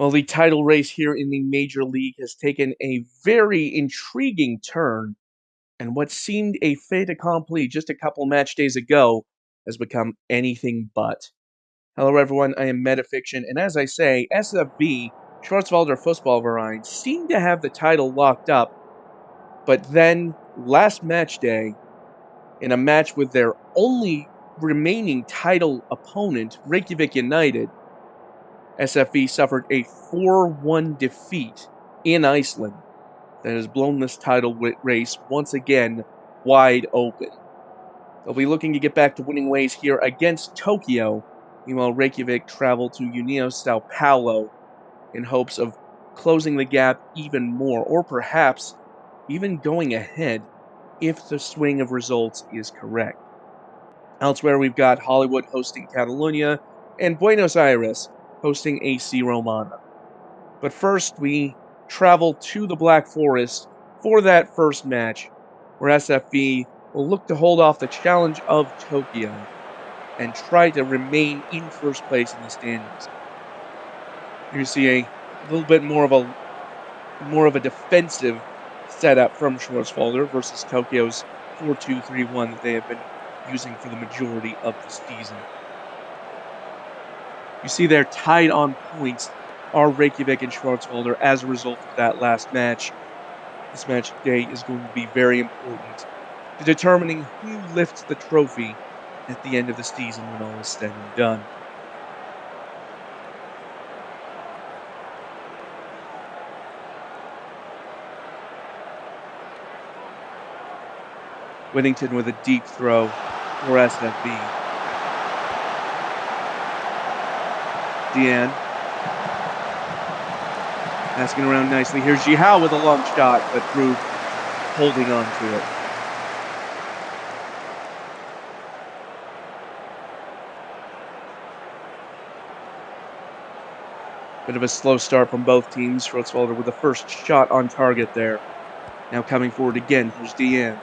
Well, the title race here in the Major League has taken a very intriguing turn, and what seemed a fait accompli just a couple match days ago has become anything but. Hello, everyone. I am Metafiction, and as I say, SFV, Schwarzwälder Fußballverein, seemed to have the title locked up, but then last match day, in a match with their only remaining title opponent, Reykjavik United, SFV suffered a 4-1 defeat in Iceland that has blown this title race once again wide open. They'll be looking to get back to winning ways here against Tokyo. Meanwhile, Reykjavik travel to União Sao Paulo in hopes of closing the gap even more, or perhaps even going ahead if the swing of results is correct. Elsewhere, we've got Hollywood hosting Catalunya and Buenos Aires hosting AC Romana. But first, we travel to the Black Forest for that first match, where SFV will look to hold off the challenge of Tokyo and try to remain in first place in the standings. You see a little bit more of a defensive setup from Schwarzwälder versus Tokyo's 4-2-3-1 that they have been using for the majority of the season. You see they're tied on points are Reykjavik and Schwarzwälder as a result of that last match. This match day is going to be very important to determining who lifts the trophy at the end of the season when all is said and done. Whittington with a deep throw for SFB. Deanne asking around nicely. Here's Jihao with a long shot, but Drew holding on to it. Bit of a slow start from both teams. Schwarzwälder with the first shot on target there. Now coming forward again. Here's Deanne.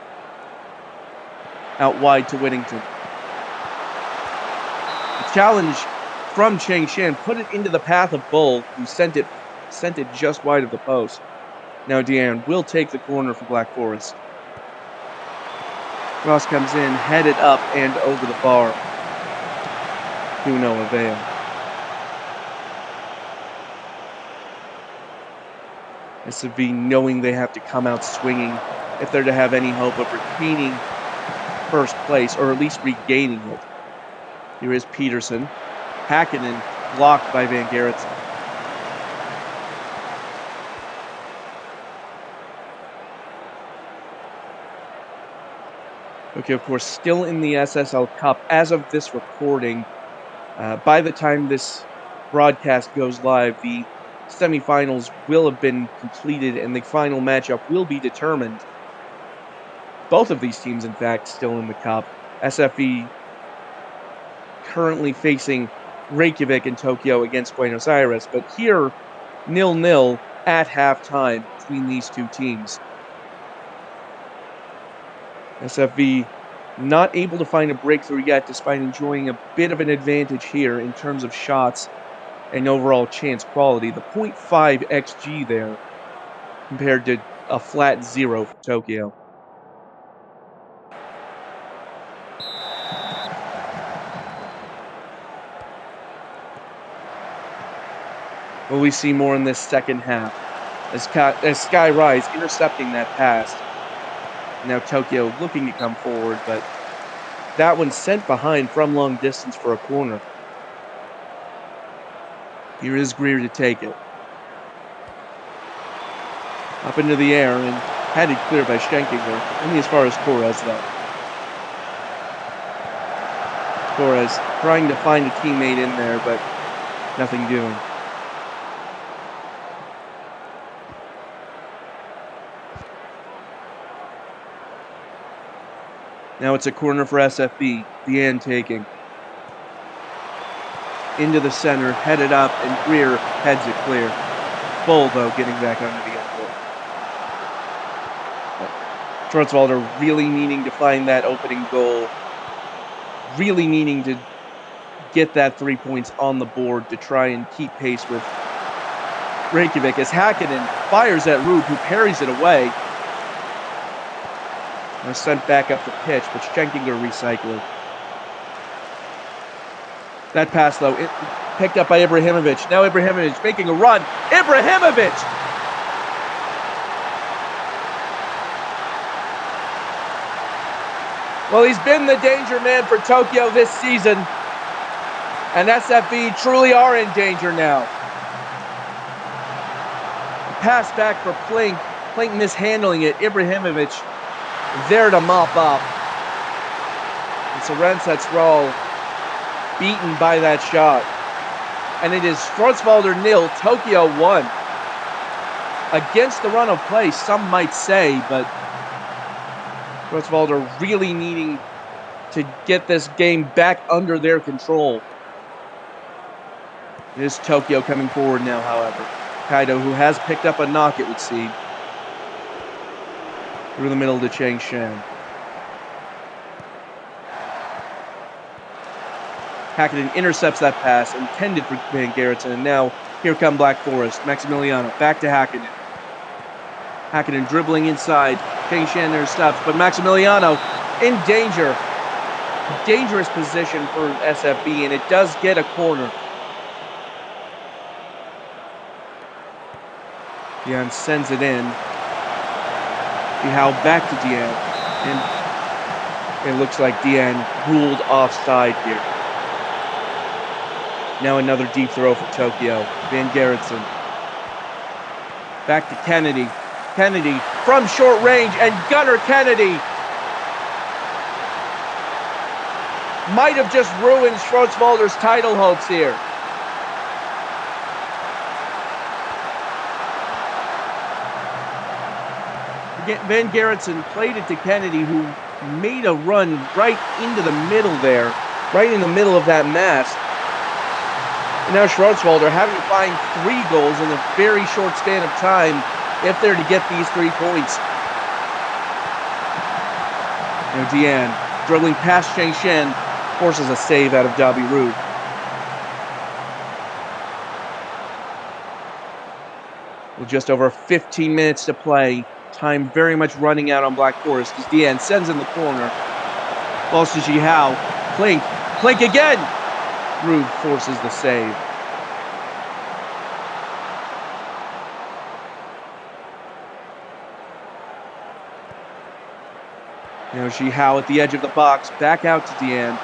Out wide to Whittington. The challenge from Chang Shan put it into the path of Bull, who sent it just wide of the post. Now Deanne will take the corner for Black Forest. Cross comes in, headed up and over the bar. To no avail. SFV knowing they have to come out swinging if they're to have any hope of retaining first place, or at least regaining it. Here is Peterson. Hakkinen blocked by Van Gerritsen. Okay, of course, still in the SSL Cup as of this recording. By the time this broadcast goes live, the semifinals will have been completed and the final matchup will be determined. Both of these teams, in fact, still in the Cup. SFE currently facing Reykjavik and Tokyo against Buenos Aires, but here 0-0 at halftime between these two teams. SFV not able to find a breakthrough yet, despite enjoying a bit of an advantage here in terms of shots and overall chance quality. The 0.5 XG there compared to a flat 0 for Tokyo. Will we see more in this second half? As Sky Rise intercepting that pass. Now Tokyo looking to come forward, but that one sent behind from long distance for a corner. Here is Greer to take it. Up into the air and headed clear by Schenkinger. Only as far as Torres, though. Torres trying to find a teammate in there, but nothing doing. Now it's a corner for SFB. Deanne taking. Into the center, headed up, and Greer heads it clear. Bull, though, getting back under the end. Schwarzwälder really needing to find that opening goal. Really needing to get that 3 points on the board to try and keep pace with Reykjavik as Häkkinen fires at Rube, who parries it away. And sent back up the pitch, but Schenkinger recycling. That pass, though, picked up by Ibrahimovic. Now Ibrahimovic making a run. Ibrahimovic! Well, he's been the danger man for Tokyo this season. And SFB truly are in danger now. Pass back for Plink. Plink mishandling it. Ibrahimovic there to mop up. And Sorenset's roll beaten by that shot. And it is Schwarzwälder 0, Tokyo 1. Against the run of play, some might say, but Schwarzwälder really needing to get this game back under their control. It is Tokyo coming forward now, however. Kaido, who has picked up a knock, it would seem. Through the middle to Chang Shan. Häkkinen intercepts that pass, intended for Van Gerritsen, and now here come Black Forest. Maximiliano, back to Häkkinen. Häkkinen dribbling inside. Chang Shan there stops, but Maximiliano in danger. Dangerous position for SFB, and it does get a corner. Dian sends it in. Ihao back to Dian, and it looks like Dian ruled offside here. Now another deep throw for Tokyo. Van Gerritsen. Back to Kennedy. Kennedy from short range, and Gunnar Kennedy might have just ruined Schwarzwälder's title hopes here. Van Gerritsen played it to Kennedy, who made a run right into the middle there, right in the middle of that mass. And now Schwarzwälder having to find 3 goals in a very short span of time if they're to get these 3 points. Now Dian dribbling past Chang Shan forces a save out of Dabi Rube. With just over 15 minutes to play, time very much running out on Black Forest as Dian sends in the corner. Balls to Jihao. Plink again! Rube forces the save. Now Jihao at the edge of the box, back out to Dian,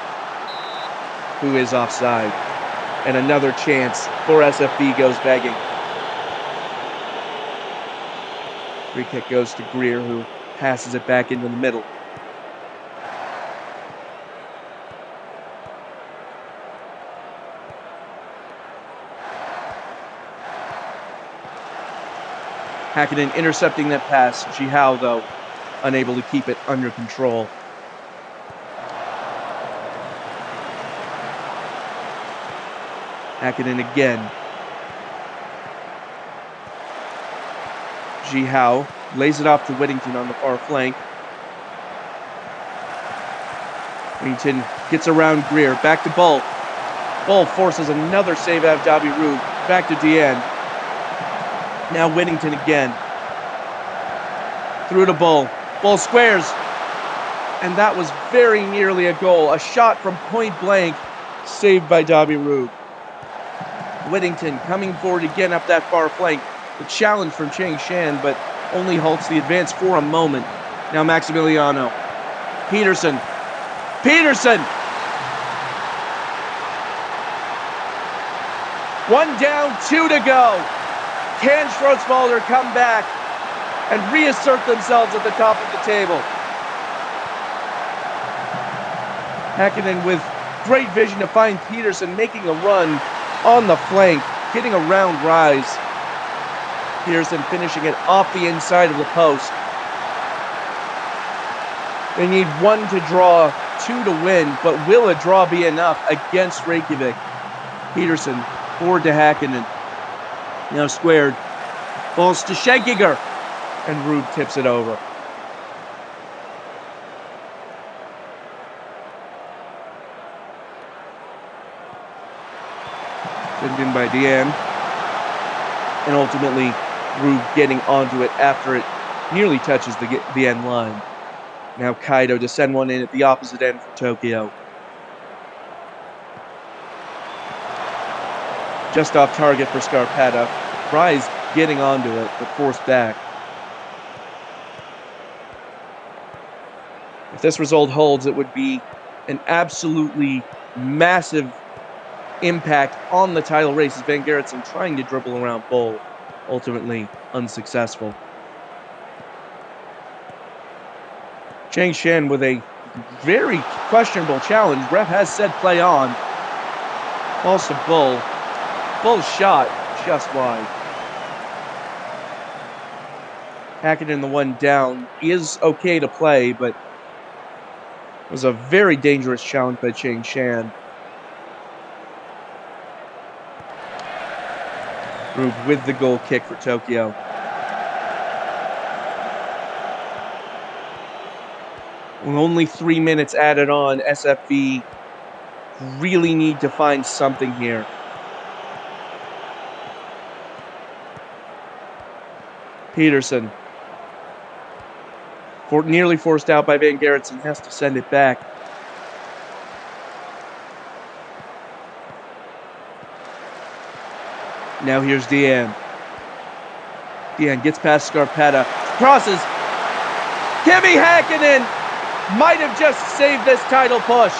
who is offside. And another chance for SFB goes begging. Free kick goes to Greer, who passes it back into the middle. Häkkinen intercepting that pass. Jihao, though, unable to keep it under control. Häkkinen again. Jihao lays it off to Whittington on the far flank. Whittington gets around Greer. Back to Bull. Bull forces another save out of Dabi Rube. Back to Dian. Now Whittington again. Through to Bull. Bull squares. And that was very nearly a goal. A shot from point blank, saved by Dabi Rube. Whittington coming forward again up that far flank. The challenge from Chang Shan, but only halts the advance for a moment. Now Maximiliano. Peterson. Peterson! 1 down, 2 to go. Can Schwarzwälder come back and reassert themselves at the top of the table? Häkkinen with great vision to find Peterson making a run on the flank, getting a round rise. Peterson finishing it off the inside of the post. They need 1 to draw, 2 to win, but will a draw be enough against Reykjavik? Peterson forward to Häkkinen. Now squared. Balls to Schenkinger. And Rube tips it over. Sent in by Dian. and ultimately Rube getting onto it after it nearly touches the end line. Now Kaido to send one in at the opposite end for Tokyo. Just off target for Scarpetta. Rise getting onto it, but forced back. If this result holds, it would be an absolutely massive impact on the title race as Van Gerritsen trying to dribble around Bull, ultimately unsuccessful. Chang Shen with a very questionable challenge. Ref has said play on. Falls to Bull. Bull's shot just wide. Hackett in the one down is okay to play, but was a very dangerous challenge by Chang Shan. Rube with the goal kick for Tokyo. With only 3 minutes added on, SFV really need to find something here. Peterson, nearly forced out by Van Gerritsen, has to send it back. Now here's Deanne. Deanne gets past Scarpetta, crosses. Kimi Häkkinen might have just saved this title push.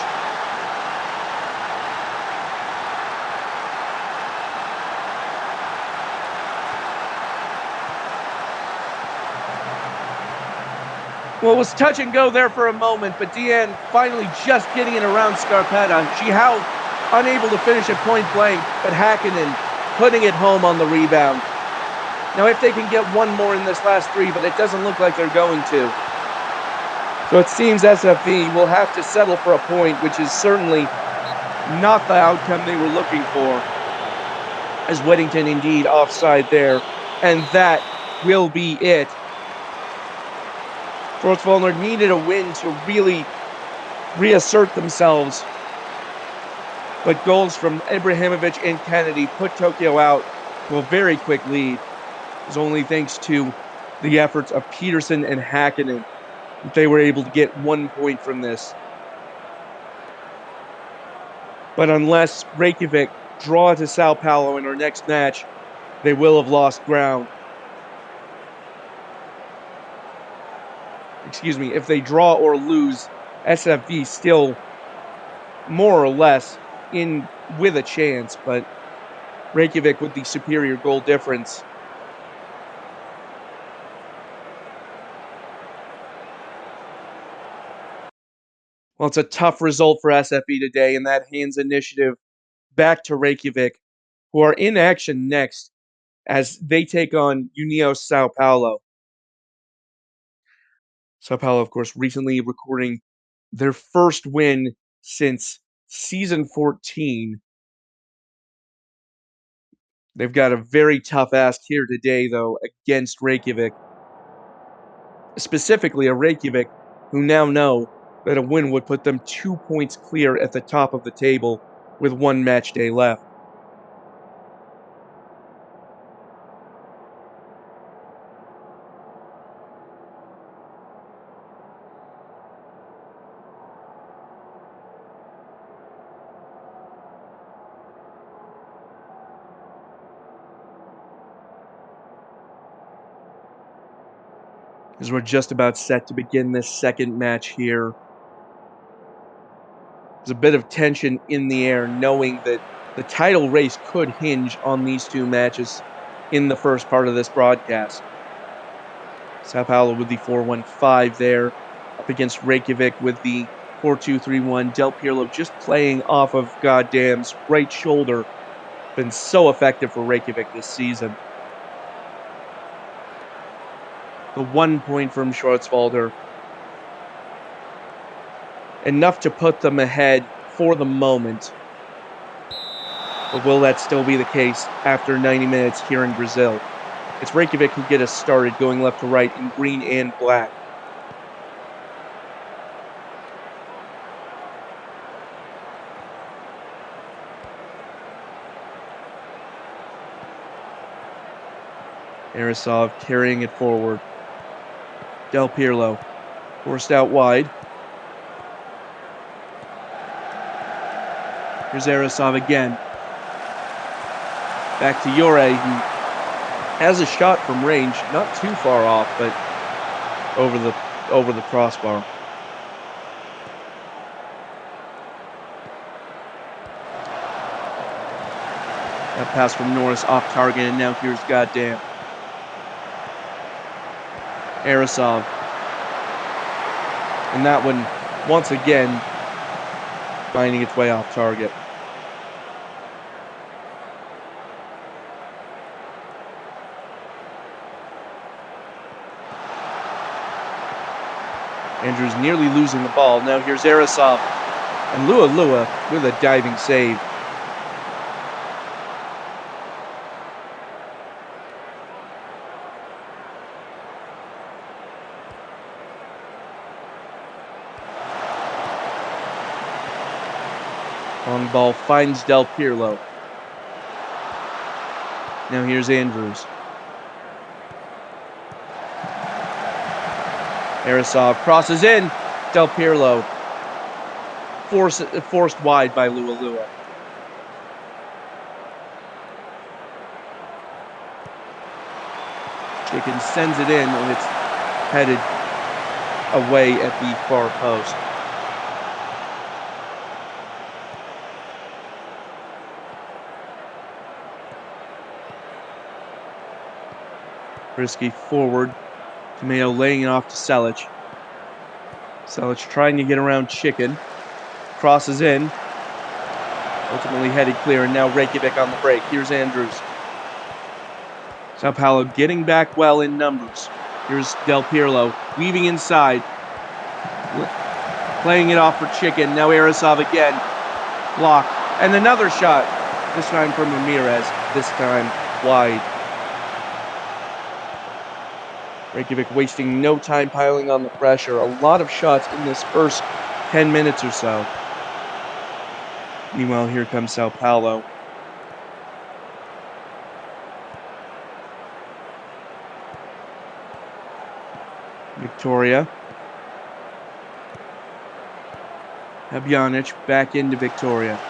Well, it was touch and go there for a moment, but Deanne finally just getting it around Scarpetta. How unable to finish at point blank, but Häkkinen putting it home on the rebound. Now, if they can get one more in this last three, but it doesn't look like they're going to. So it seems SFV will have to settle for a point, which is certainly not the outcome they were looking for. As Weddington indeed offside there, and that will be it. Schwarzwälder needed a win to really reassert themselves, but goals from Ibrahimovic and Kennedy put Tokyo out to a very quick lead. It was only thanks to the efforts of Peterson and Häkkinen that they were able to get 1 point from this. But unless Reykjavik draw to Sao Paulo in our next match, they will have lost ground. Excuse me, if they draw or lose, SFV still more or less in with a chance, but Reykjavik with the superior goal difference. Well, it's a tough result for SFV today, and that hands initiative back to Reykjavik, who are in action next as they take on União Sao Paulo. Sao Paulo, of course, recently recording their first win since season 14. They've got a very tough ask here today, though, against Reykjavik. Specifically, a Reykjavik who now know that a win would put them 2 points clear at the top of the table with one match day left. As we're just about set to begin this second match here. There's a bit of tension in the air, knowing that the title race could hinge on these two matches in the first part of this broadcast. Sao Paulo with the 4-1-5 there, up against Reykjavik with the 4-2-3-1. Del Pirlo just playing off of Goddamn's right shoulder. Been so effective for Reykjavik this season. The 1 point from Schwarzwälder. Enough to put them ahead for the moment. But will that still be the case after 90 minutes here in Brazil? It's Reykjavik who get us started going left to right in green and black. Arasov carrying it forward. Del Pirlo forced out wide. Here's Arasov again. Back to Jure, who has a shot from range, not too far off, but over the crossbar. That pass from Norris off target, and now here's goddamn Arasov. And that one, once again, finding its way off target. Andrews nearly losing the ball. Now here's Arasov. And Lua with a diving save. Long ball finds Del Pirlo. Now here's Andrews. Arasov crosses in. Del Pirlo forced wide by Lua. Chicken sends it in, and it's headed away at the far post. Risky forward. Tomeo laying it off to Selic. Selic trying to get around Chicken. Crosses in. Ultimately headed clear, and now Reykjavik on the break. Here's Andrews. Sao Paulo getting back well in numbers. Here's Del Pirlo weaving inside. Playing it off for Chicken. Now Arasov again. Blocked. And another shot. This time from Ramirez. This time wide. Reykjavik wasting no time piling on the pressure. A lot of shots in this first 10 minutes or so. Meanwhile, here comes Sao Paulo. Victoria. Habjanic back into Victoria.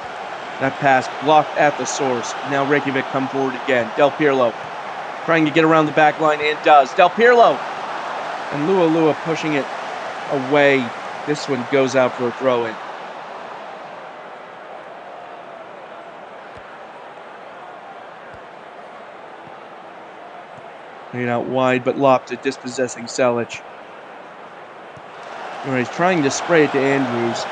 That pass blocked at the source. Now Reykjavik come forward again. Del Pirlo trying to get around the back line, and does. Del Pirlo! And Lua pushing it away. This one goes out for a throw-in. Played out wide, but Lopta dispossessing Selic. He's trying to spray it to Andrews.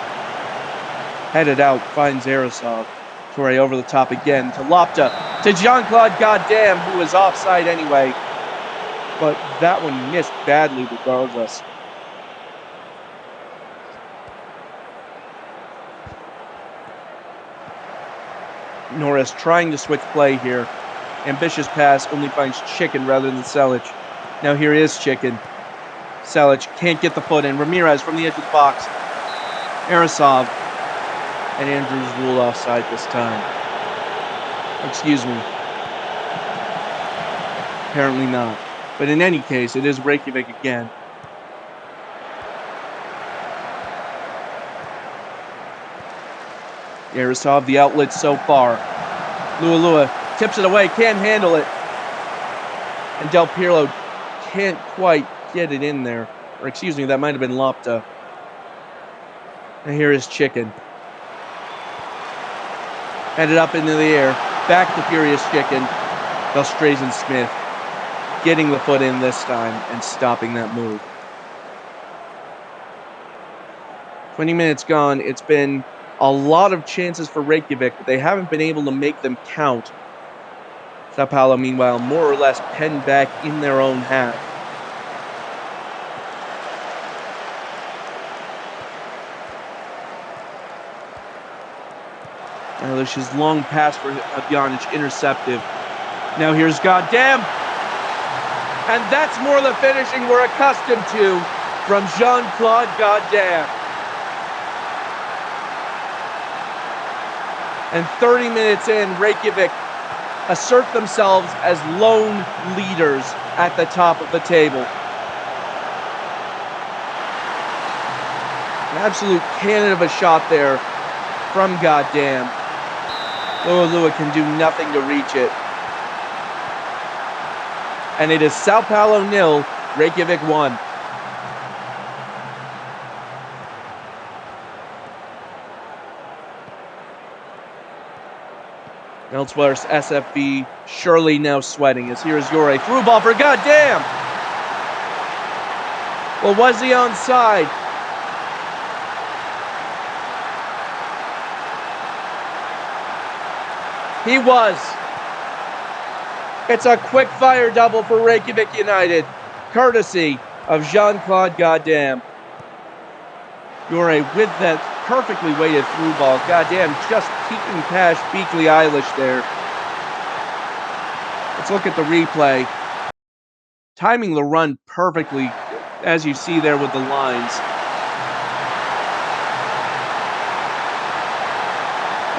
Headed out, finds Arasov. Torre over the top again to Lopta. To Jean-Claude Goddamn, who was offside anyway. But that one missed badly regardless. Norris trying to switch play here. Ambitious pass only finds Chicken rather than Selic. Now here is Chicken. Selic can't get the foot in. Ramirez from the edge of the box. Arasov. And Andrews ruled offside this time. Excuse me. Apparently not. But in any case, it is Reykjavik again. Arasov, the outlet so far. Lua tips it away, can't handle it. And Del Pirlo can't quite get it in there. Or excuse me, that might have been Lopta. And here is Chicken. Headed up into the air. Back to Furious Chicken. Belstrazen Smith getting the foot in this time and stopping that move. 20 minutes gone. It's been a lot of chances for Reykjavik, but they haven't been able to make them count. Sao Paulo, meanwhile, more or less penned back in their own half. Eilish's long pass for Habjanic intercepted. Now here's Goddamn. And that's more the finishing we're accustomed to from Jean-Claude Goddamn. And 30 minutes in, Reykjavik assert themselves as lone leaders at the top of the table. An absolute cannon of a shot there from Goddamn. Lua can do nothing to reach it. And it is Sao Paulo 0, Reykjavik 1. Elsewhere, SFB surely now sweating as here is Yore. Through ball for Goddamn! Well, was he onside? He was. It's a quick fire double for Reykjavik United, courtesy of Jean-Claude Goddamn. Yore with that perfectly weighted through ball. Goddamn, just peeking past Beakley Eilish there. Let's look at the replay. Timing the run perfectly, as you see there with the lines.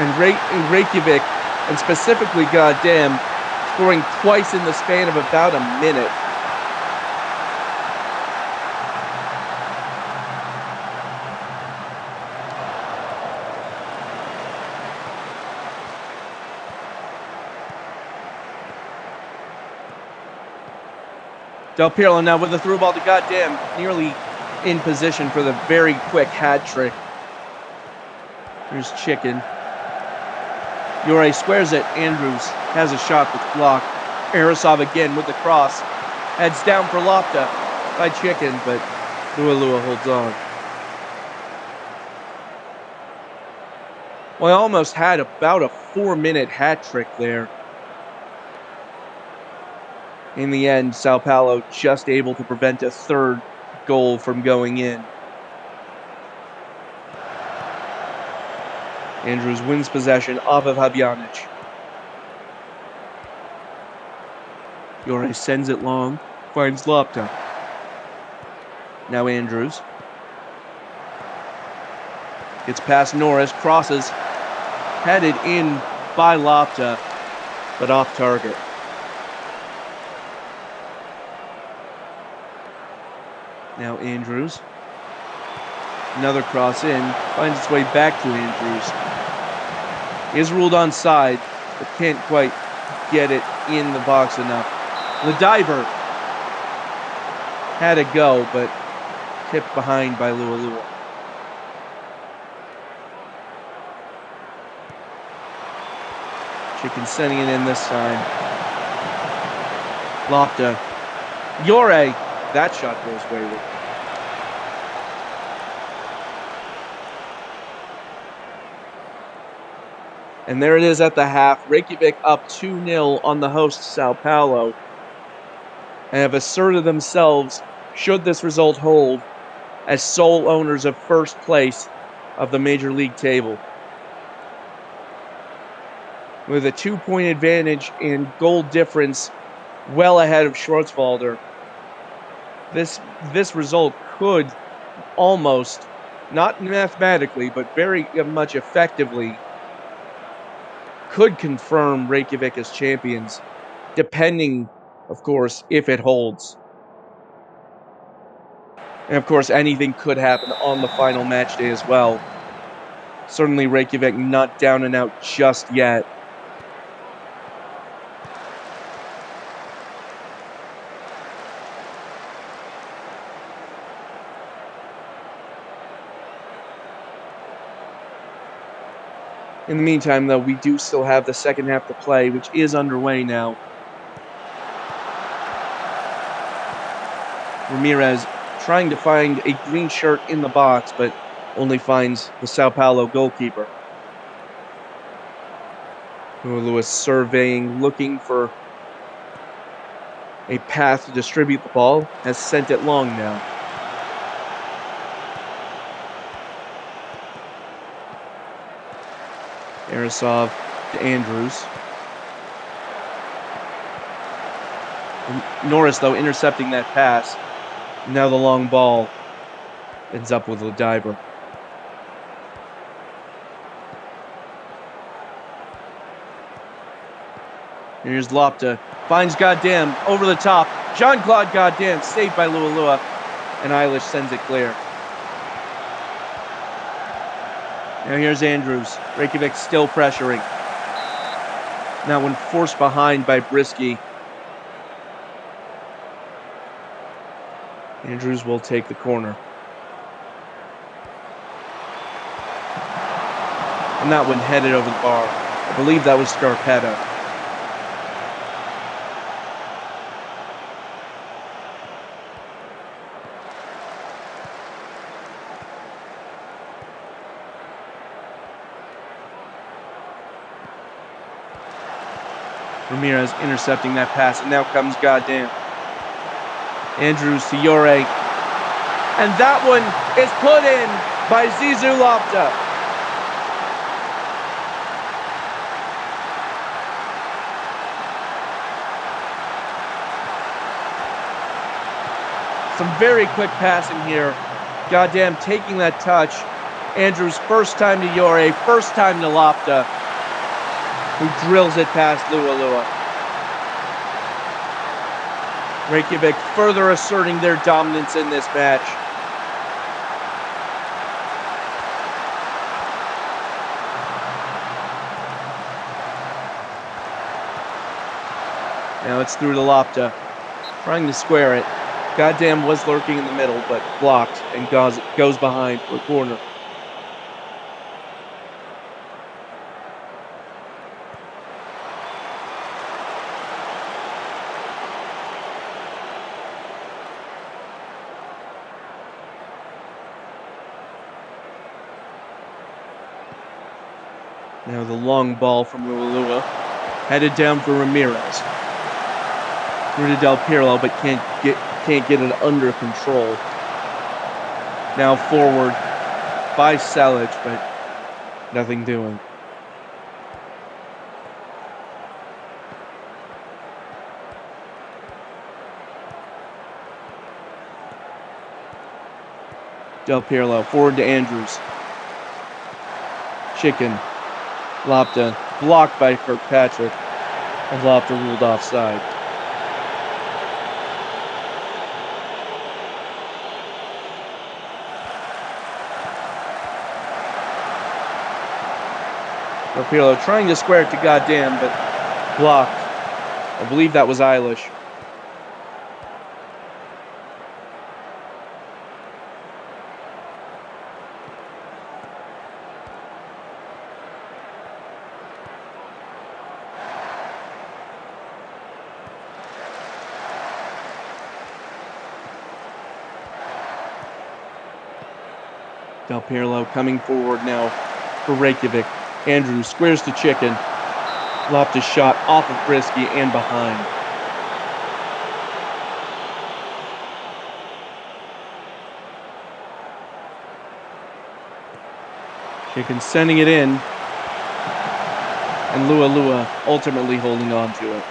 And Reykjavik, and specifically Goddamn, scoring twice in the span of about a minute. Del Pirlo now with the through ball to Goddamn, nearly in position for the very quick hat trick. Here's Chicken. Yore squares it. Andrews has a shot that's blocked. Arasov again with the cross. Heads down for Lopta by Chicken, but Lua holds on. Well, I almost had about a 4-minute hat trick there. In the end, Sao Paulo just able to prevent a third goal from going in. Andrews wins possession off of Habjanic. Yore sends it long, finds Lopta. Now Andrews. Gets past Norris, crosses, headed in by Lopta, but off target. Now Andrews. Another cross in, finds its way back to Andrews. He is ruled onside, but can't quite get it in the box enough. The diver had a go, but tipped behind by Lua. Chicken sending it in this time. Lopta. Yore. That shot goes wayward. And there it is at the half. Reykjavik up 2-0 on the host Sao Paulo. And have asserted themselves, should this result hold, as sole owners of first place of the Major League table. With a 2-point advantage and goal difference well ahead of Schwarzwalder. This result could almost, not mathematically, but very much effectively, could confirm Reykjavik as champions, depending, of course, if it holds. And of course, anything could happen on the final match day as well. Certainly Reykjavik not down and out just yet. In the meantime, though, we do still have the second half to play, which is underway now. Ramirez trying to find a green shirt in the box, but only finds the Sao Paulo goalkeeper. Lewis surveying, looking for a path to distribute the ball, has sent it long now. Arasov to Andrews. And Norris, though, intercepting that pass. Now the long ball ends up with a diver. Here's Lopta. Finds Goddamn over the top. Jean-Claude goddamn saved by Lualua, and Eilish sends it clear. Now here's Andrews. Reykjavik still pressuring. That one forced behind by Brisky. Andrews will take the corner. And that one headed over the bar. I believe that was Scarpetta. Ramirez intercepting that pass, and now comes goddamn Andrews to Yore. And that one is put in by Zizou Lopta. Some very quick passing here. Goddamn, taking that touch. Andrews first time to Yore, first time to Lopta, who drills it past Lualua. Reykjavik further asserting their dominance in this match. Now it's through to Lopta, trying to square it. Goddamn was lurking in the middle, but blocked and goes behind for a corner. Now the long ball from Lualua, headed down for Ramirez. Through to Del Pirlo, but can't get it under control. Now forward by Selic, but nothing doing. Del Pirlo forward to Andrews. Chicken. Lopta blocked by Kirkpatrick, and Lopta ruled offside. Del Pirlo trying to square it to goddamn, but blocked. I believe that was Eilish. Del Pirlo coming forward now for Reykjavik. Andrews squares to Chicken. Lopta's shot off of Brisky and behind. Chicken sending it in. And Lualua ultimately holding on to it.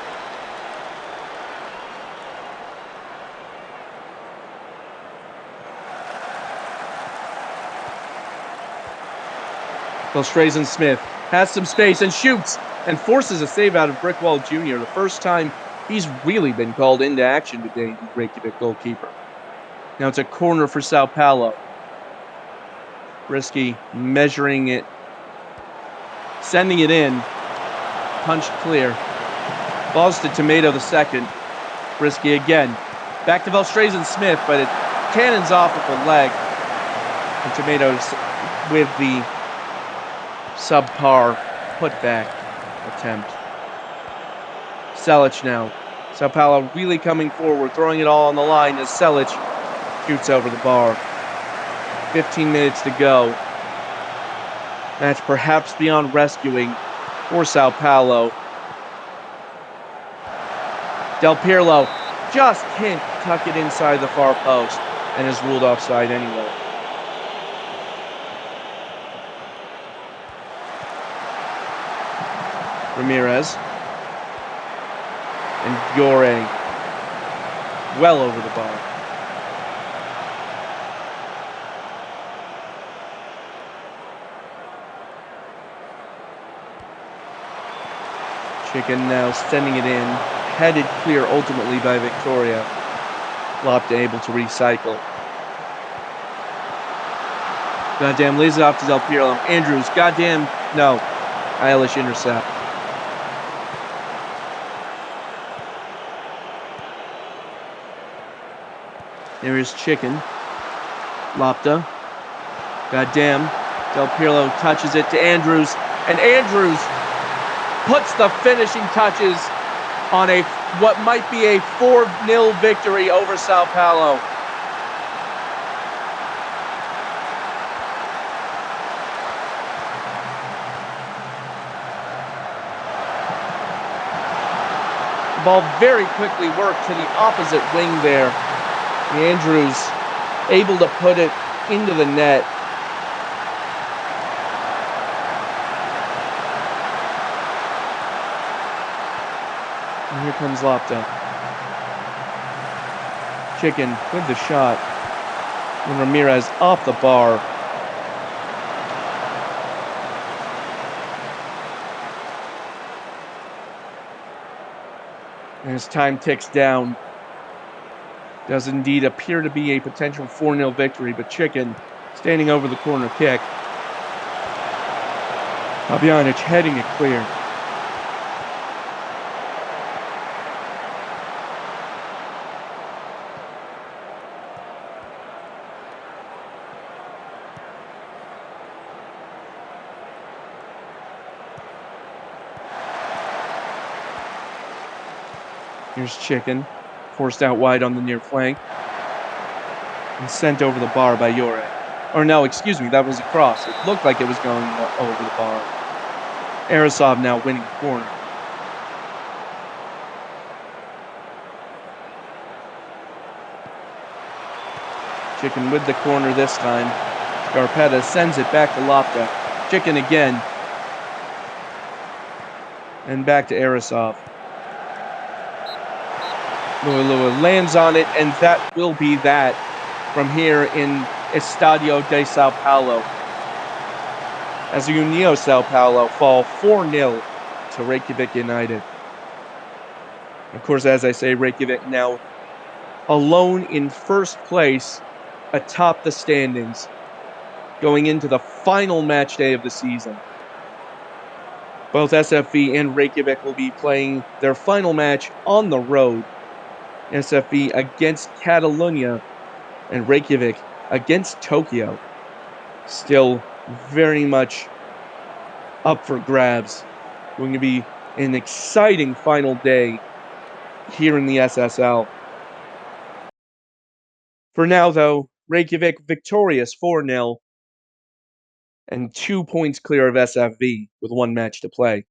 Velstrazen Smith has some space and shoots and forces a save out of Brickwall Jr. The first time he's really been called into action today, the Reykjavik goalkeeper. Now it's a corner for Sao Paulo. Brisky measuring it, sending it in, punched clear. Balls to Tomato the second. Brisky again. Back to Velstrazen Smith, but it cannons off with the leg. And Tomato with the subpar putback attempt. Selic now. Sao Paulo really coming forward, throwing it all on the line as Selic shoots over the bar. 15 minutes to go. Match perhaps beyond rescuing for Sao Paulo. Del Pirlo just can't tuck it inside the far post and is ruled offside anyway. Ramirez and Yore well over the bar. Chicken now sending it in. Headed clear ultimately by Victoria. Lopta able to recycle. Goddamn, lays it off to Del Pirlo. Andrews, goddamn, no. Eilish intercept. There is Chicken. Lopta. Goddamn. Del Pirlo touches it to Andrews. And Andrews puts the finishing touches on what might be a 4-0 victory over Sao Paulo. The ball very quickly worked to the opposite wing there. Andrews able to put it into the net. And here comes Lopta. Chicken with the shot. And Ramirez off the bar. And as time ticks down, does indeed appear to be a potential 4-0 victory, but Chicken standing over the corner kick. Habjanic heading it clear. Here's Chicken, forced out wide on the near flank, and sent over the bar by Yore. Or no, excuse me, that was a cross. It looked like it was going over the bar. Arasov now winning the corner. Chicken with the corner this time. Scarpetta sends it back to Lopta. Chicken again. And back to Arasov. Lua lands on it, and that will be that from here in Estadio de Sao Paulo. As União Sao Paulo fall 4-0 to Reykjavik United. Of course, as I say, Reykjavik now alone in first place atop the standings going into the final match day of the season. Both SFV and Reykjavik will be playing their final match on the road. SFV against Catalonia and Reykjavik against Tokyo. Still very much up for grabs. Going to be an exciting final day here in the SSL. For now, though, Reykjavik victorious 4-0 and 2 points clear of SFV with one match to play.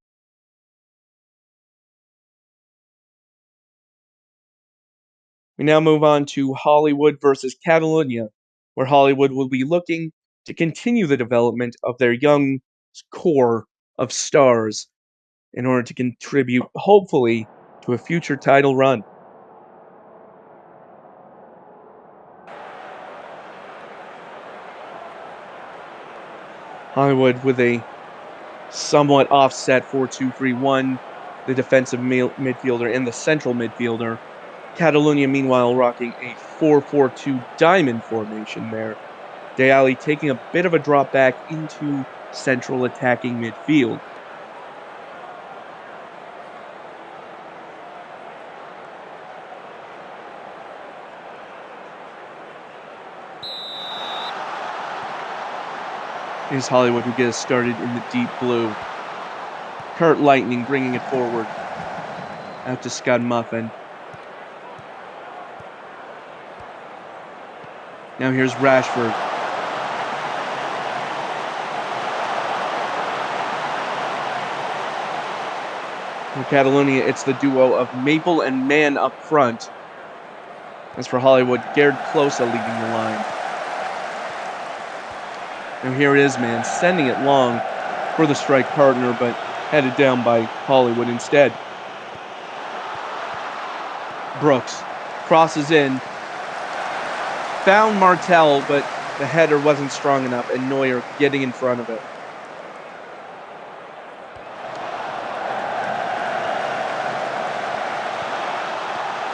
We now move on to Hollywood versus Catalonia, where Hollywood will be looking to continue the development of their young core of stars in order to contribute, hopefully, to a future title run. Hollywood with a somewhat offset 4-2-3-1, the defensive midfielder and the central midfielder. Catalonia, meanwhile, rocking a 4-4-2 diamond formation there. Deali taking a bit of a drop back into central attacking midfield. Here's Hollywood who gets started in the deep blue. Kurt Lightning bringing it forward. Out to Scott Muffin. Now here's Rashford. For Catalonia, it's the duo of Maple and Mann up front. As for Hollywood, Gerd Klose leading the line. Now here it is, man, sending it long for the strike partner, but headed down by Hollywood instead. Brooks crosses in. Found Martel, but the header wasn't strong enough, and Neuer getting in front of it.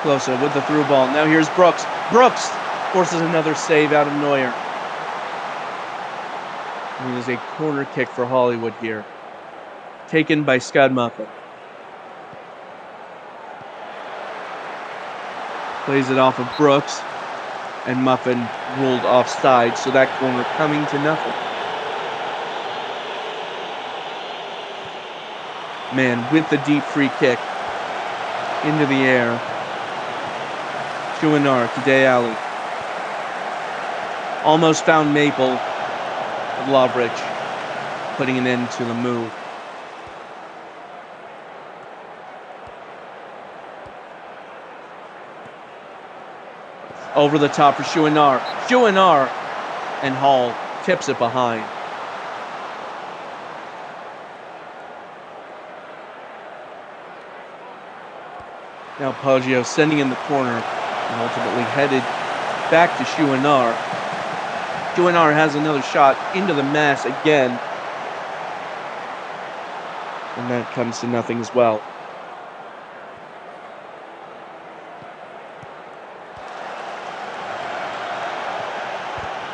Closer with the through ball. Now here's Brooks. Brooks forces another save out of Neuer. And it is a corner kick for Hollywood here. Taken by Scud Muffin. Plays it off of Brooks. And Muffin ruled offside, so that corner coming to nothing. Man with the deep free kick. Into the air. Chouinard to Day Alley. Almost found Maple. Lovrich putting an end to the move. Over the top for Chouinard. Chouinard and Hall tips it behind. Now Poggio sending in the corner and ultimately headed back to Chouinard. Chouinard has another shot into the mass again. And that comes to nothing as well.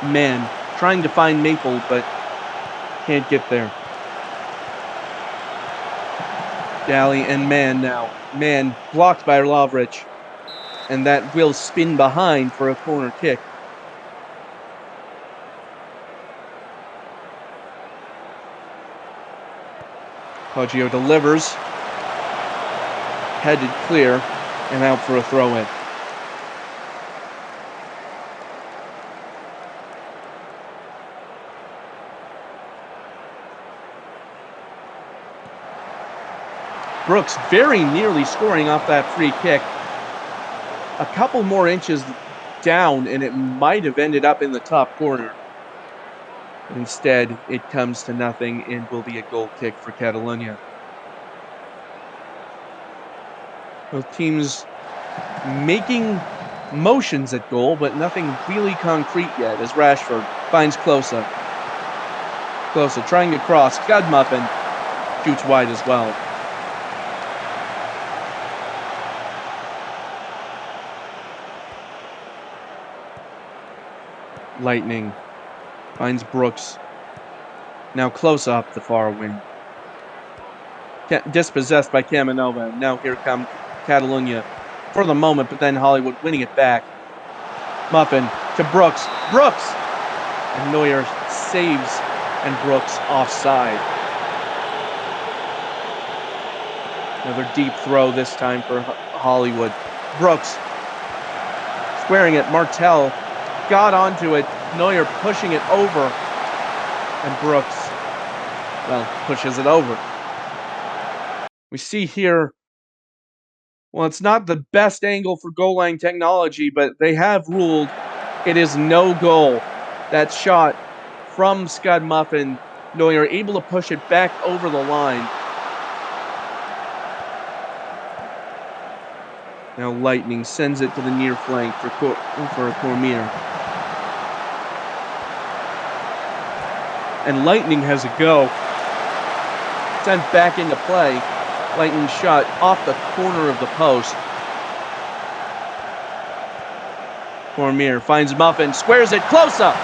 Man trying to find Maple, but can't get there. Daly and Man now. Man blocked by Lovrich. And that will spin behind for a corner kick. Poggio delivers. Headed clear and out for a throw-in. Brooks very nearly scoring off that free kick. A couple more inches down and it might have ended up in the top corner. But instead, it comes to nothing and will be a goal kick for Catalonia. Both teams making motions at goal, but nothing really concrete yet as Rashford finds Klose. Klose trying to cross. Scud Muffin shoots wide as well. Lightning finds Brooks. Now close up the far wing. Dispossessed by Camanova. Now here comes Catalonia for the moment, but then Hollywood winning it back. Muffin to Brooks. Brooks! And Neuer saves and Brooks offside. Another deep throw this time for Hollywood. Brooks squaring it. Martel got onto it. Neuer pushing it over. And Brooks, well, pushes it over. We see here, well, it's not the best angle for goal line technology, but they have ruled it is no goal. That shot from Scud Muffin, Neuer able to push it back over the line. Now Lightning sends it to the near flank for Cormier. And Lightning has a go. Sent back into play. Lightning shot off the corner of the post. Cormier finds Muffin, squares it, close up.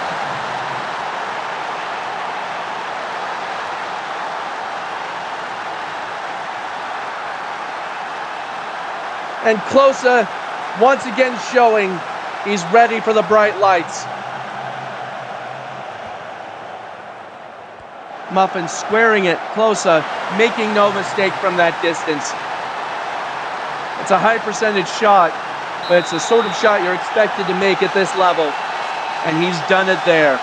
And Klose once again showing he's ready for the bright lights. Muffin squaring it, Klose making no mistake from that distance. It's a high percentage shot, but it's the sort of shot you're expected to make at this level. And he's done it there.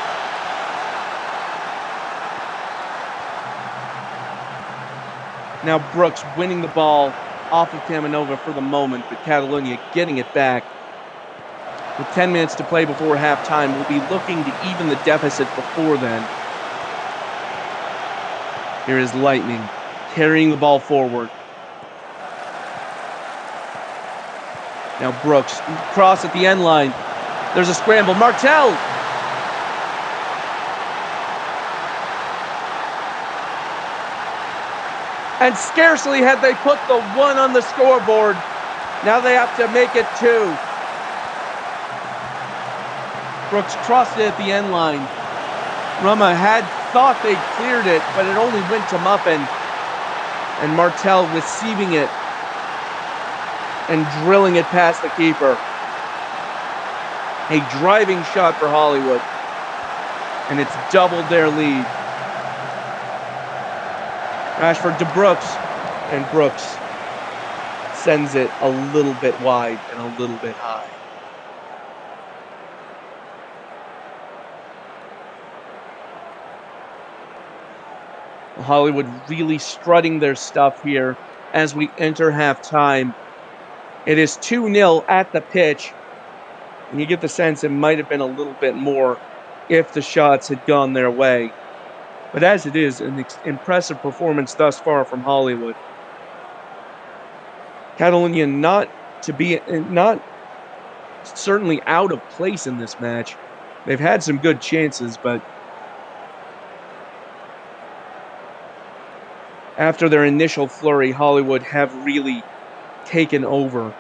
Now Brooks winning the ball off of Camanova for the moment, but Catalonia getting it back. With 10 minutes to play before halftime, we'll be looking to even the deficit before then. Here is Lightning carrying the ball forward. Now Brooks, cross at the end line. There's a scramble. Martel! And scarcely had they put the one on the scoreboard Now they have to make it 2. Brooks crossed it at the end line. Rama had thought they cleared it, but it only went to Muffin. And Martell receiving it and drilling it past the keeper. A driving shot for Hollywood. And it's doubled their lead. Rashford to Brooks. And Brooks sends it a little bit wide and a little bit high. Hollywood really strutting their stuff here as we enter halftime. It is 2-0 at the pitch. And you get the sense it might have been a little bit more if the shots had gone their way. But as it is, an impressive performance thus far from Hollywood. Catalonia not certainly out of place in this match. They've had some good chances, but after their initial flurry, Hollywood have really taken over.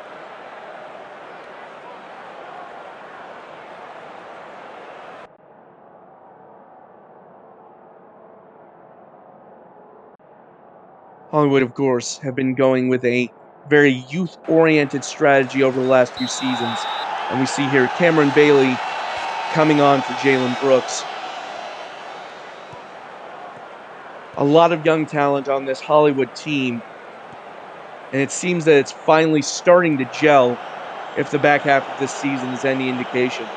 Hollywood, of course, have been going with a very youth-oriented strategy over the last few seasons. And we see here Cameron Bailey coming on for Jalen Brooks. A lot of young talent on this Hollywood team. And it seems that it's finally starting to gel if the back half of this season is any indication.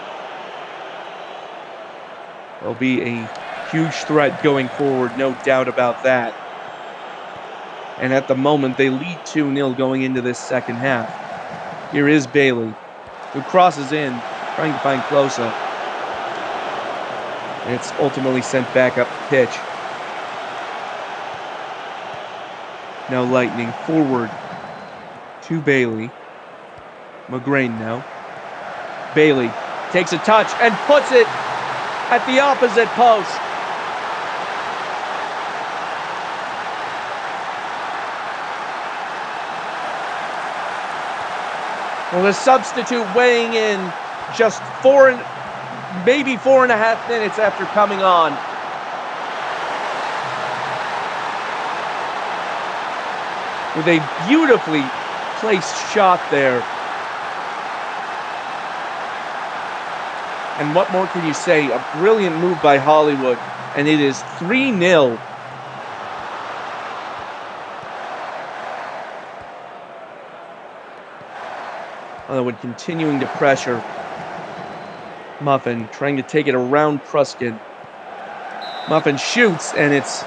They'll be a huge threat going forward, no doubt about that. And at the moment, they lead 2-0 going into this second half. Here is Bailey, who crosses in, trying to find Closa. And it's ultimately sent back up the pitch. Now Lightning forward to Bailey. McGrain now. Bailey takes a touch and puts it at the opposite post. Well, the substitute weighing in just maybe 4.5 minutes after coming on. With a beautifully placed shot there. And what more can you say? A brilliant move by Hollywood. And it is 3-0. Hollywood continuing to pressure. Muffin trying to take it around Kruskin. Muffin shoots, and it's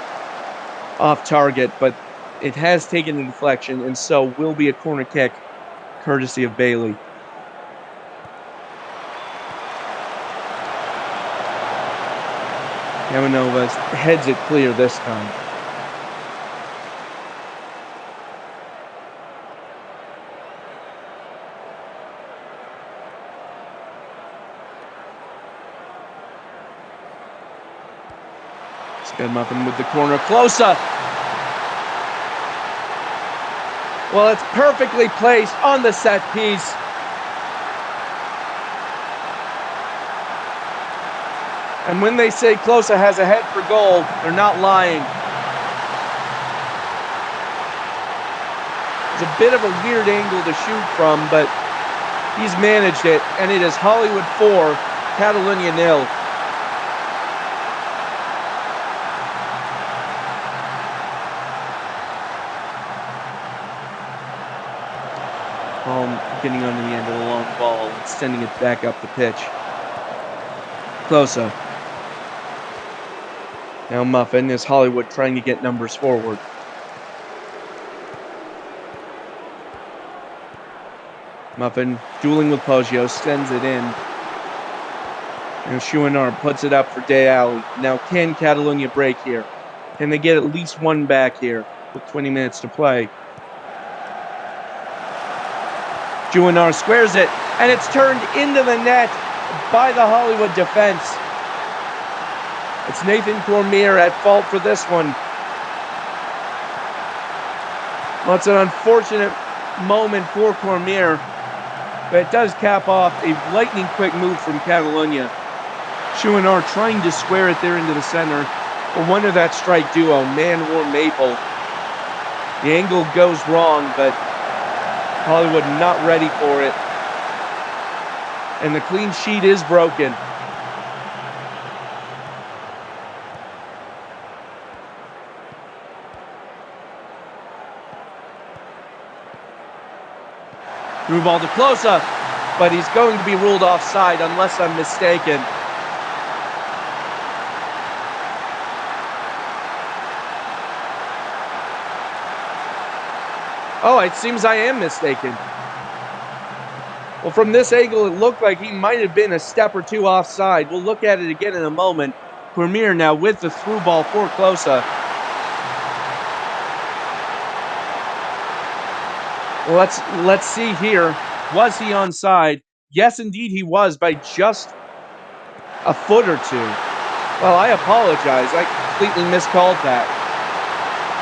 off target, but it has taken a deflection, and so will be a corner kick, courtesy of Bailey. Yamanova heads it clear this time. Scud Muffin with the corner. Closa! Well, it's perfectly placed on the set piece. And when they say Closa has a head for goal, they're not lying. It's a bit of a weird angle to shoot from, but he's managed it, and it is Hollywood 4, Catalonia 0. Getting onto the end of the long ball and sending it back up the pitch. Closa. Now Muffin is Hollywood trying to get numbers forward. Muffin dueling with Poggio, sends it in. And Chouinard puts it up for De Ali. Now can Catalonia break here? Can they get at least one back here with 20 minutes to play? Chouinard squares it, and it's turned into the net by the Hollywood defense. It's Nathan Cormier at fault for this one. Well, it's an unfortunate moment for Cormier, but it does cap off a lightning-quick move from Catalunya. Chouinard trying to square it there into the center. But one of that strike duo, Man or Maple. The angle goes wrong, but Hollywood not ready for it. And the clean sheet is broken. Through ball to Closa, but he's going to be ruled offside unless I'm mistaken. Oh, it seems I am mistaken. Well, from this angle, it looked like he might have been a step or two offside. We'll look at it again in a moment. Cormier now with the through ball for Closa. Well, let's see here. Was he onside? Yes, indeed he was, by just a foot or two. Well, I apologize. I completely miscalled that.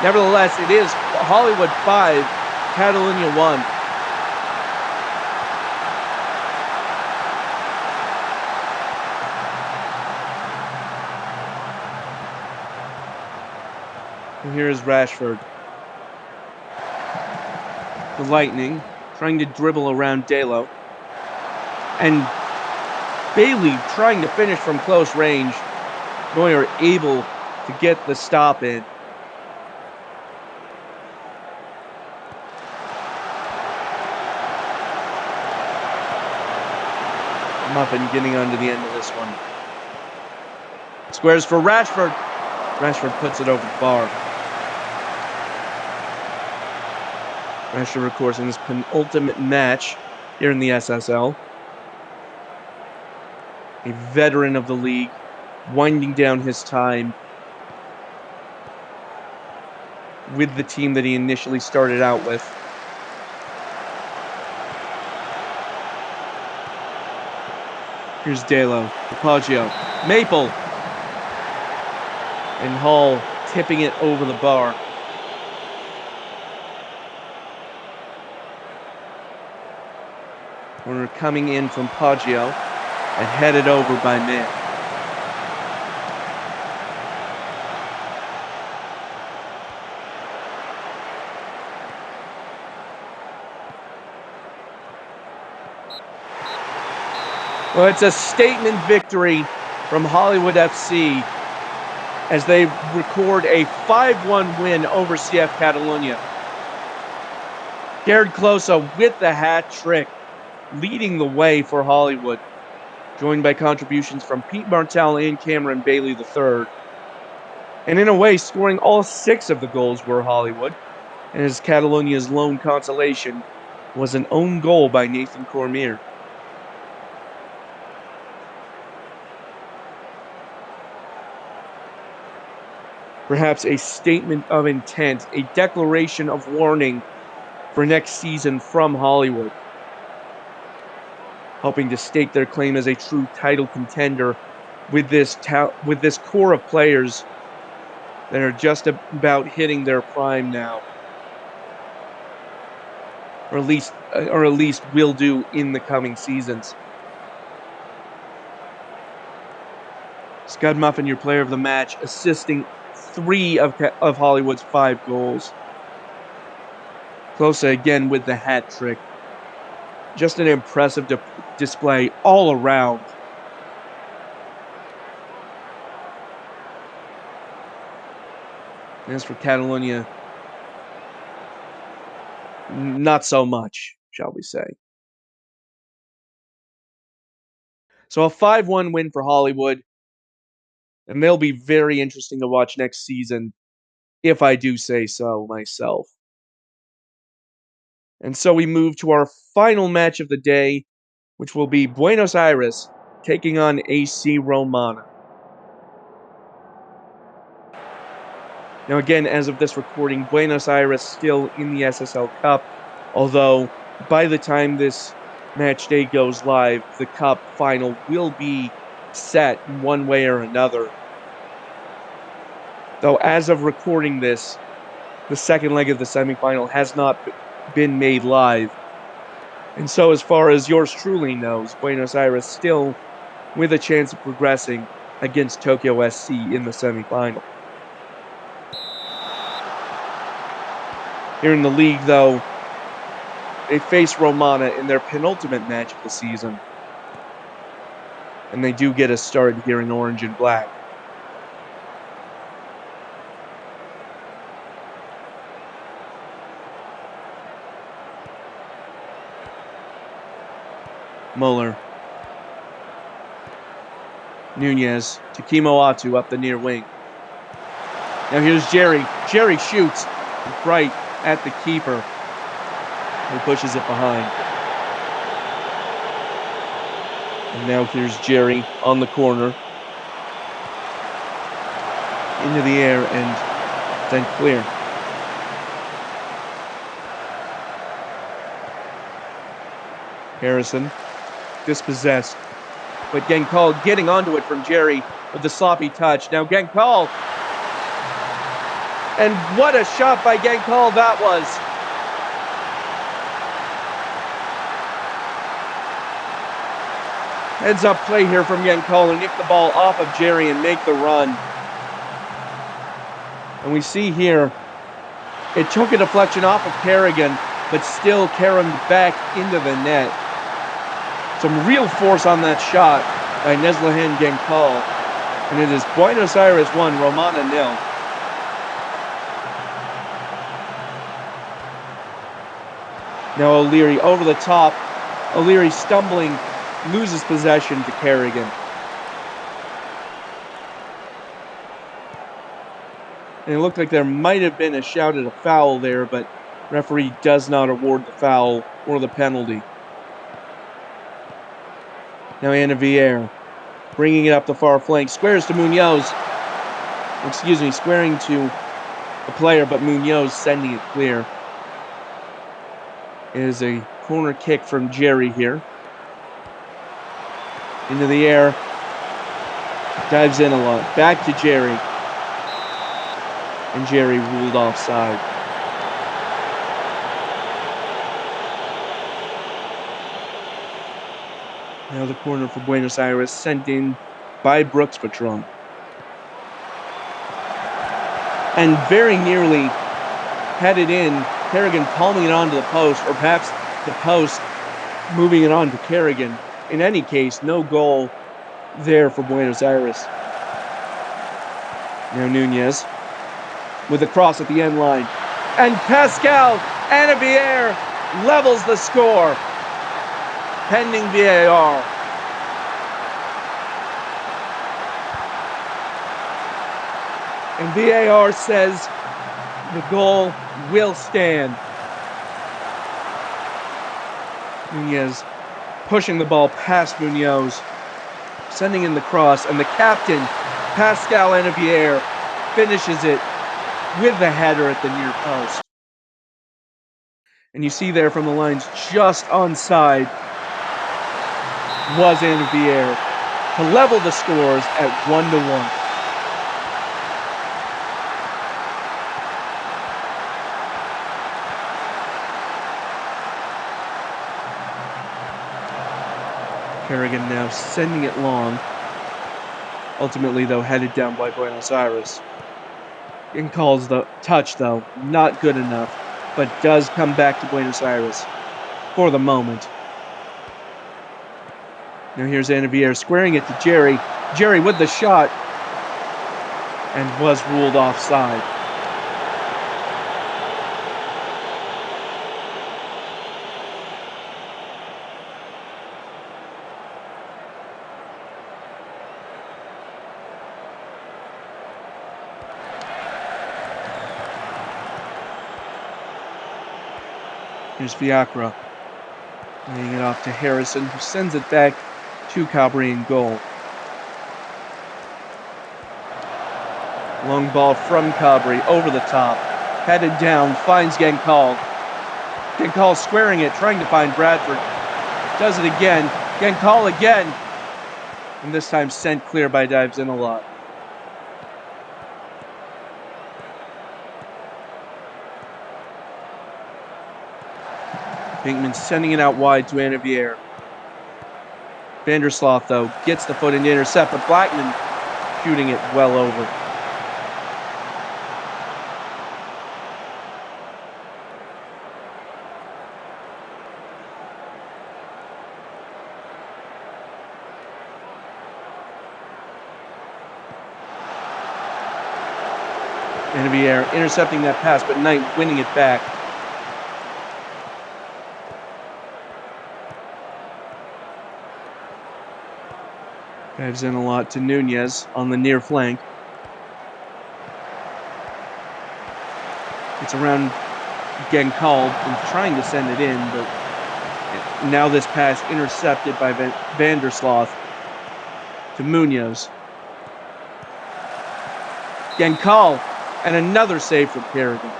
Nevertheless, it is Hollywood 5, Catalunya 1. And here is Rashford. The Lightning trying to dribble around Delo. And Bailey trying to finish from close range. Neuer able to get the stop in. Muffin getting onto the end of this one. Squares for Rashford. Rashford puts it over the bar. Rashford, of course, in his penultimate match here in the SSL. A veteran of the league, winding down his time with the team that he initially started out with. Here's Delo, Poggio, Maple, and Hall tipping it over the bar. Corner coming in from Poggio and headed over by Mann. Well, it's a statement victory from Hollywood FC as they record a 5-1 win over CF Catalunya. Garrett Closa with the hat trick, leading the way for Hollywood, joined by contributions from Pete Martell and Cameron Bailey III. And in a way, scoring all 6 of the goals were Hollywood, as Catalunya's lone consolation was an own goal by Nathan Cormier. Perhaps a statement of intent, a declaration of warning for next season from Hollywood, hoping to stake their claim as a true title contender with this core of players that are just about hitting their prime now, or at least will do in the coming seasons. Scud Muffin, your player of the match, assisting 3 of Hollywood's 5 goals. Closa again with the hat trick. Just an impressive display all around. As for Catalunya, not so much, shall we say. So a 5-1 win for Hollywood, and they'll be very interesting to watch next season, if I do say so myself. And so we move to our final match of the day, which will be Buenos Aires taking on AC Romana. Now, again, as of this recording, Buenos Aires still in the SSL Cup, although by the time this match day goes live, the Cup final will be set one way or another. Though, as of recording this, the second leg of the semifinal has not been made live. And so, as far as yours truly knows, Buenos Aires still with a chance of progressing against Tokyo SC in the semifinal. Here in the league, though, they face Romana in their penultimate match of the season. And they do get a start here in orange and black. Muller. Nunez to Kimoatu up the near wing. Now here's Jerry. Jerry shoots right at the keeper, who pushes it behind. And now here's Jerry on the corner. Into the air and then clear. Harrison dispossessed. But Genkal getting onto it from Jerry with the sloppy touch. Now Genkal. And what a shot by Genkal that was. Heads up play here from Genkal and nick the ball off of Jerry and make the run. And we see here, it took a deflection off of Kerrigan, but still carried back into the net. Some real force on that shot by Neslihan Genkal. And it is Buenos Aires 1, Romana 0. Now O'Leary over the top. O'Leary stumbling, loses possession to Kerrigan. And it looked like there might have been a shout at a foul there, but referee does not award the foul or the penalty. Now Anna Vieira bringing it up the far flank. Squares to Munoz. Squaring to the player, but Munoz sending it clear. It is a corner kick from Jerry here. Into the air. Dives in a lot. Back to Jerry. And Jerry ruled offside. Now the corner for Buenos Aires sent in by Brooks Patron. And very nearly headed in, Kerrigan palming it onto the post, or perhaps the post moving it on to Kerrigan. In any case, no goal there for Buenos Aires. Now Nunez with a cross at the end line. And Pascal Anavier levels the score. Pending VAR. And VAR says the goal will stand. Nunez pushing the ball past Munoz, sending in the cross, and the captain, Pascal Anavier, finishes it with the header at the near post. And you see there from the lines, just onside was Anavier to level the scores at 1-1. Kerrigan now sending it long. Ultimately, though, headed down by Buenos Aires. And calls the touch, though, not good enough, but does come back to Buenos Aires for the moment. Now here's Anavier squaring it to Jerry. Jerry with the shot. And was ruled offside. Here's Fiacra, laying it off to Harrison, who sends it back to Cabri in goal. Long ball from Cabri, over the top, headed down, finds Genkal. Genkal squaring it, trying to find Bradford. Does it again. Genkal again. And this time sent clear by Dives in a lot. Pinkman sending it out wide to Anavier. Vandersloot, though, gets the foot in to intercept, but Blackman shooting it well over. Anavier intercepting that pass, but Knight winning it back. Dives in a lot to Nunez on the near flank. It's around Genkal and trying to send it in, but now this pass intercepted by Vandersloot to Munoz. Genkal and another save from Kerrigan.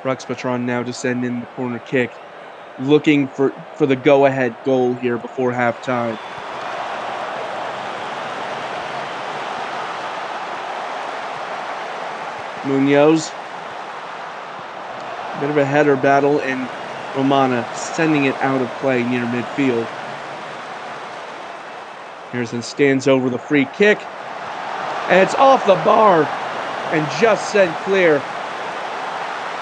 Ruxpatron now to send in the corner kick, looking for the go-ahead goal here before halftime. Munoz, bit of a header battle, and Romana sending it out of play near midfield. Harrison stands over the free kick, and it's off the bar and just sent clear.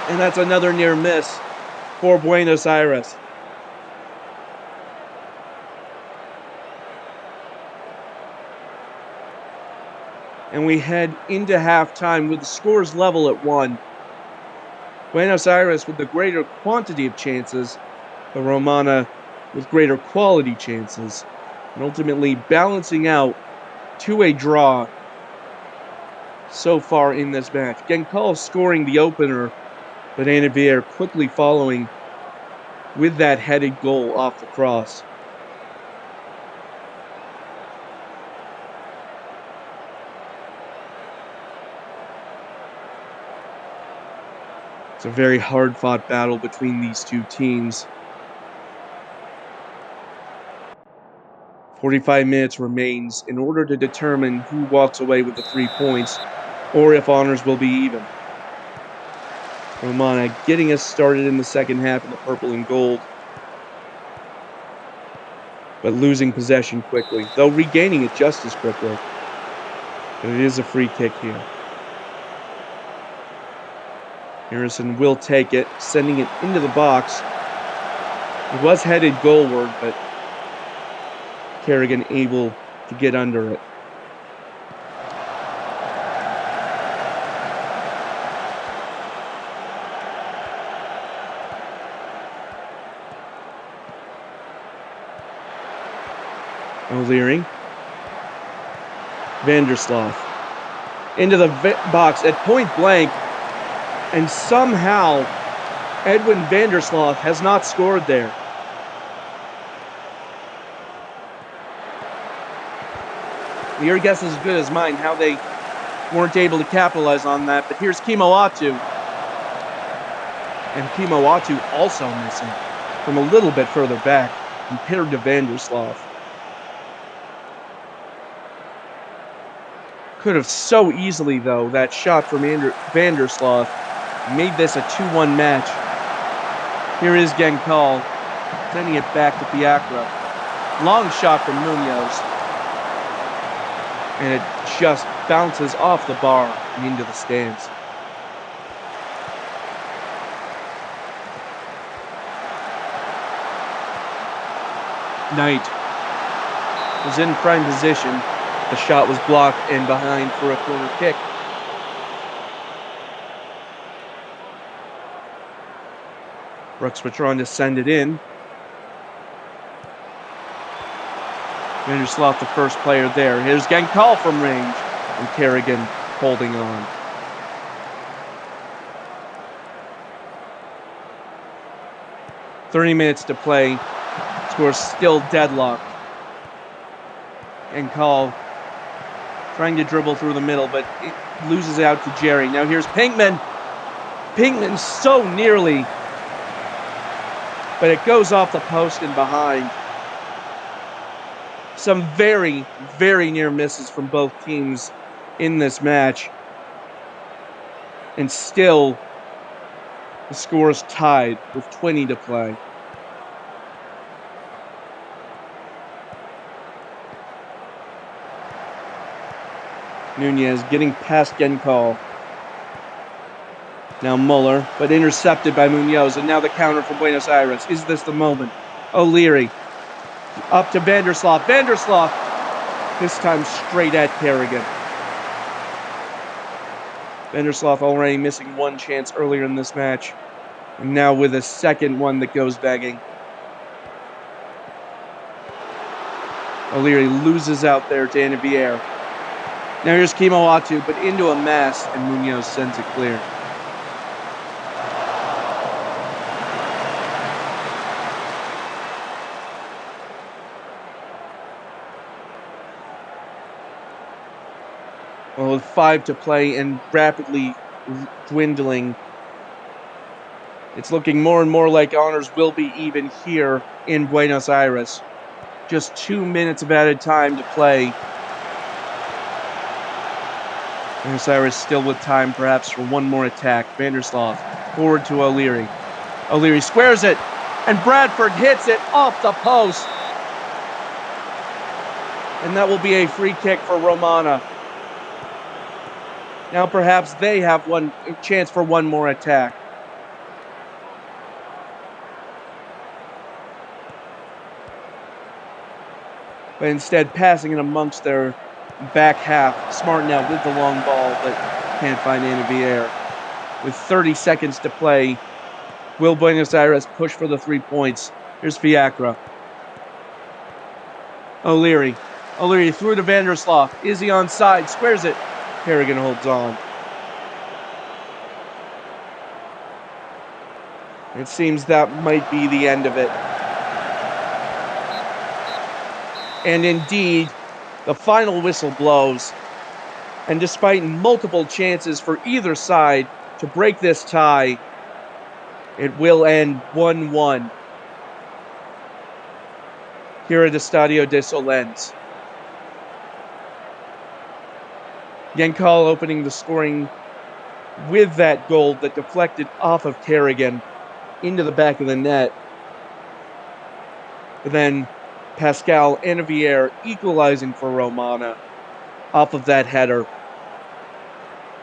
And that's another near miss for Buenos Aires. And we head into halftime with the scores level at 1. Buenos Aires with the greater quantity of chances, but Romana with greater quality chances, and ultimately balancing out to a draw so far in this match. Genkal scoring the opener, but Anavier quickly following with that headed goal off the cross. It's a very hard-fought battle between these two teams. 45 minutes remains in order to determine who walks away with the 3 points, or if honors will be even. Romana getting us started in the second half in the purple and gold, but losing possession quickly, though regaining it just as quickly. But it is a free kick here. Harrison will take it, sending it into the box. It was headed goalward, but Kerrigan able to get under it. O'Leary. Vandersloot. Into the box at point blank, and somehow Edwin Vandersloot has not scored there. Your guess is as good as mine how they weren't able to capitalize on that, but here's Kimoatu. And Kimoatu also missing from a little bit further back compared to Vandersloot. Could have so easily, though, that shot from Vandersloot made this a 2-1 match. Here is Genkal sending it back to Fiacra. Long shot from Munoz. And it just bounces off the bar and into the stands. Knight was in prime position. The shot was blocked and behind for a corner kick. Ruxpatron to send it in. Vandersloot, the first player there. Here's Genkal from range, and Kerrigan holding on. "30 minutes to play. Score still deadlocked. Genkal trying to dribble through the middle, but it loses out to Jerry. Now here's Pinkman. Pinkman so nearly, but it goes off the post and behind. Some very, very near misses from both teams in this match. And still, The score is tied with 20 to play. Nunez getting past Genkal. Now Muller, but intercepted by Munoz, and now the counter from Buenos Aires. Is this the moment? O'Leary up to Vandersloot. Vandersloot, this time straight at Kerrigan. Vandersloot already missing one chance earlier in this match, and now with a second one that goes begging. O'Leary loses out there to Anavier. Now here's Kimoatu, but into a mass, and Munoz sends it clear. Well, with 5 to play and rapidly dwindling, it's looking more and more like honors will be even here in Buenos Aires. Just 2 minutes of added time to play. Buenos Aires still with time perhaps for one more attack. Vandersloot forward to O'Leary. O'Leary squares it, and Bradford hits it off the post. And that will be a free kick for Romana. Now perhaps they have one chance for one more attack. But instead passing it amongst their back half. Smart now with the long ball, but can't find Anavier. With 30 seconds to play, will Buenos Aires push for the 3 points? Here's Fiacra. O'Leary. O'Leary through to Vandersloot. Is he onside? Squares it. Kerrigan holds on. It seems that might be the end of it. And indeed, the final whistle blows. And despite multiple chances for either side to break this tie, it will end 1-1 here at Estadio de Solens. Yenkal opening the scoring with that goal that deflected off of Kerrigan into the back of the net. But then Pascal Anavier equalizing for Romana off of that header.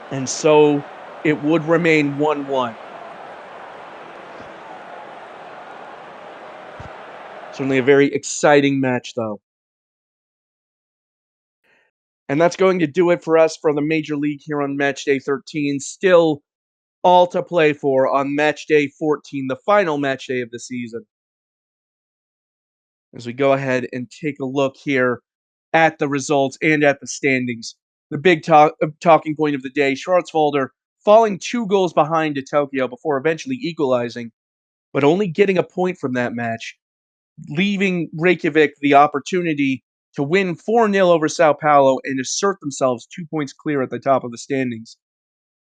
And so it would remain 1-1. Certainly a very exciting match, though. And that's going to do it for us for the Major League here on Matchday 13. Still all to play for on Matchday 14, the final matchday of the season. As we go ahead and take a look here at the results and at the standings. The big talking point of the day, Schwarzwälder falling 2 goals behind to Tokyo before eventually equalizing, but only getting a point from that match, leaving Reykjavik the opportunity to win 4-0 over Sao Paulo and assert themselves 2 points clear at the top of the standings.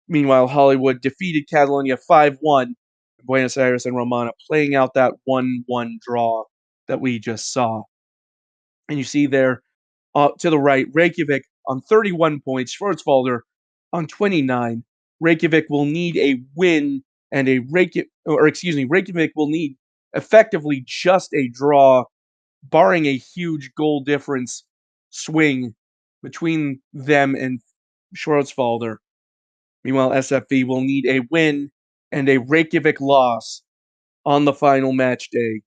Meanwhile, Hollywood defeated Catalonia 5-1, Buenos Aires and Romana playing out that 1-1 draw that we just saw. And you see there to the right, Reykjavik on 31 points, Schwarzwälder on 29. Reykjavik will need a win and Reykjavik will need effectively just a draw, barring a huge goal difference swing between them and Schwarzwälder. Meanwhile, SFV will need a win and a Reykjavik loss on the final match day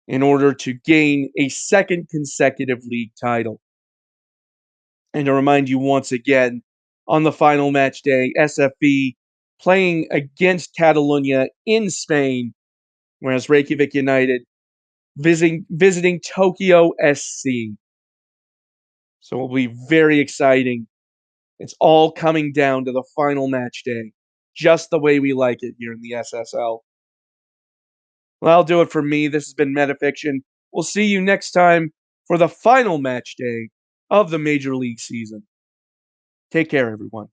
in order to gain a second consecutive league title. And to remind you once again, on the final match day, SFV playing against Catalonia in Spain, whereas Reykjavik United visiting Tokyo SC. So it will be very exciting. It's all coming down to the final match day, just the way we like it here in the SSL. Well, that'll do it for me. This has been Metafiction. We'll see you next time for the final match day of the Major League season. Take care, everyone.